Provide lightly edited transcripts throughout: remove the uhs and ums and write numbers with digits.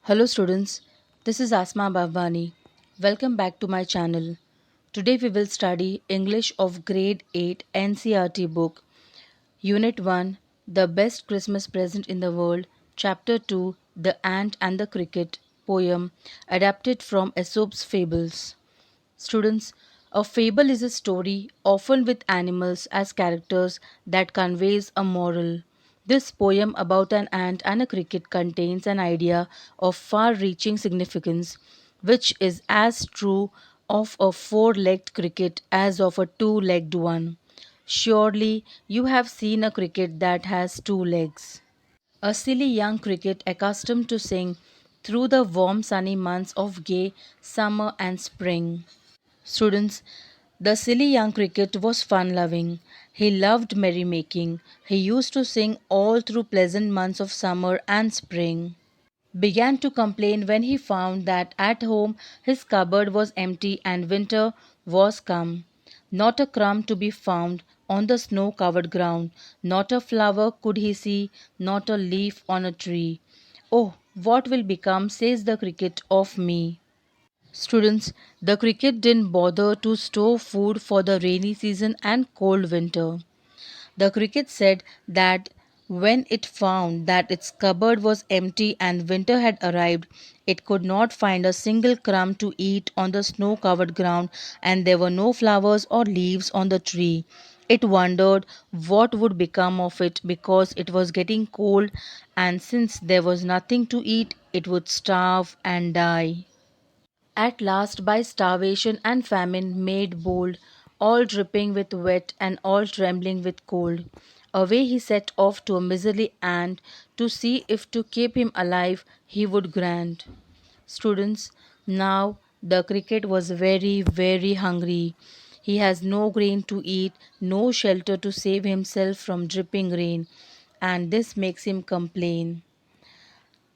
Hello students, this is Asma Bhavani. Welcome back to my channel. Today we will study English of Grade 8 NCERT book, Unit 1, The Best Christmas Present in the World, Chapter 2, The Ant and the Cricket, poem adapted from Aesop's Fables. Students, a fable is a story, often with animals as characters, that conveys a moral. This poem about an ant and a cricket contains an idea of far reaching significance, which is as true of a four legged cricket as of a two legged one. Surely you have seen a cricket that has two legs. A silly young cricket accustomed to sing through the warm sunny months of gay summer and spring. Students, the silly young cricket was fun loving. He loved merrymaking. He used to sing all through pleasant months of summer and spring. Began to complain when he found that at home his cupboard was empty and winter was come. Not a crumb to be found on the snow covered ground, not a flower could he see, not a leaf on a tree. Oh, what will become, says the cricket, of me? Students, the cricket didn't bother to store food for the rainy season and cold winter. The cricket said that when it found that its cupboard was empty and winter had arrived, it could not find a single crumb to eat on the snow covered ground, and there were no flowers or leaves on the tree. It wondered what would become of it because it was getting cold, and since there was nothing to eat, it would starve and die. At last, by starvation and famine made bold, all dripping with wet and all trembling with cold, away he set off to a miserly ant to see if to keep him alive he would grant. Students, now the cricket was very hungry. He has no grain to eat, no shelter to save himself from dripping rain, and this makes him complain.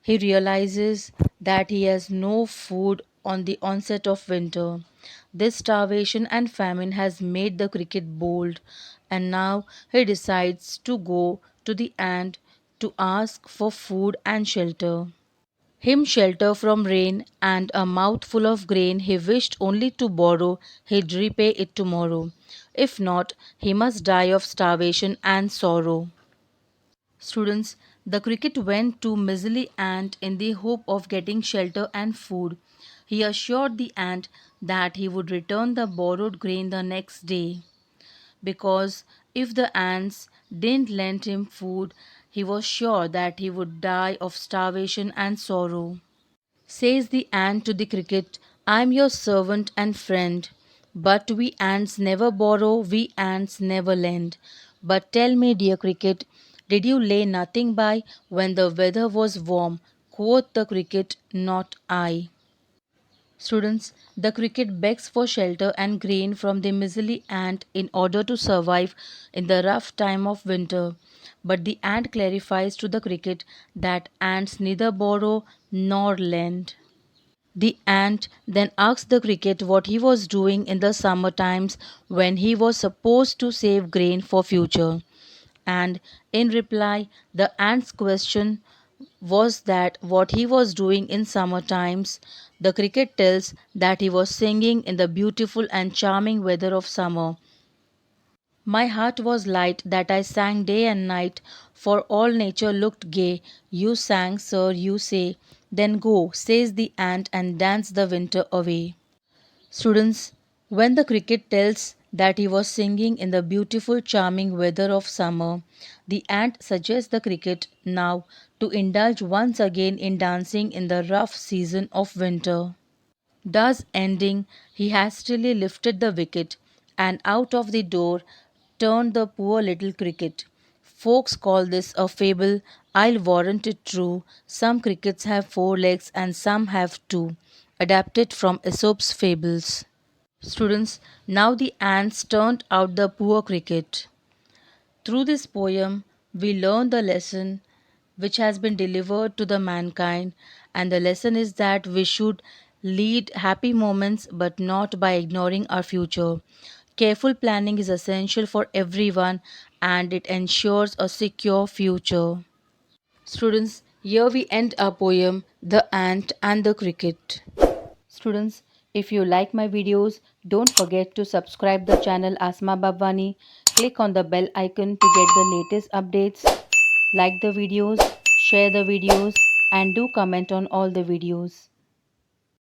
He realizes that he has no food on the onset of winter. This starvation and famine has made the cricket bold, and now he decides to go to the ant to ask for food and shelter. Him shelter from rain and a mouthful of grain he wished only to borrow, he'd repay it tomorrow. If not, he must die of starvation and sorrow. Students, the cricket went to Miserly Ant in the hope of getting shelter and food. He assured the ant that he would return the borrowed grain the next day, because if the ants didn't lend him food, he was sure that he would die of starvation and sorrow. Says the ant to the cricket, I am your servant and friend. But we ants never borrow, we ants never lend. But tell me, dear cricket, did you lay nothing by when the weather was warm? Quoth the cricket, not I. Students, the cricket begs for shelter and grain from the miserly ant in order to survive in the rough time of winter. But the ant clarifies to the cricket that ants neither borrow nor lend. The ant then asked the cricket what he was doing in the summer times when he was supposed to save grain for future. And in reply, the ant's question was that what he was doing in summer times. The cricket tells that he was singing in the beautiful and charming weather of summer. My heart was light that I sang day and night, for all nature looked gay. You sang, sir, you say. Then go, says the ant, and dance the winter away. Students, when the cricket tells that he was singing in the beautiful, charming weather of summer, the ant suggests the cricket now to indulge once again in dancing in the rough season of winter. Thus ending, he hastily lifted the wicket, and out of the door turned the poor little cricket. Folks call this a fable, I'll warrant it true. Some crickets have four legs and some have two. Adapted from Aesop's Fables. Students, now the ants turned out the poor cricket. Through this poem, we learn the lesson which has been delivered to the mankind, and the lesson is that we should lead happy moments but not by ignoring our future. Careful planning is essential for everyone and it ensures a secure future. Students, Here we end our poem, The Ant and the Cricket. Students, if you like my videos, don't forget to subscribe the channel Asma Babwani. Click on the bell icon to get the latest updates. Like the videos, share the videos, and do comment on all the videos.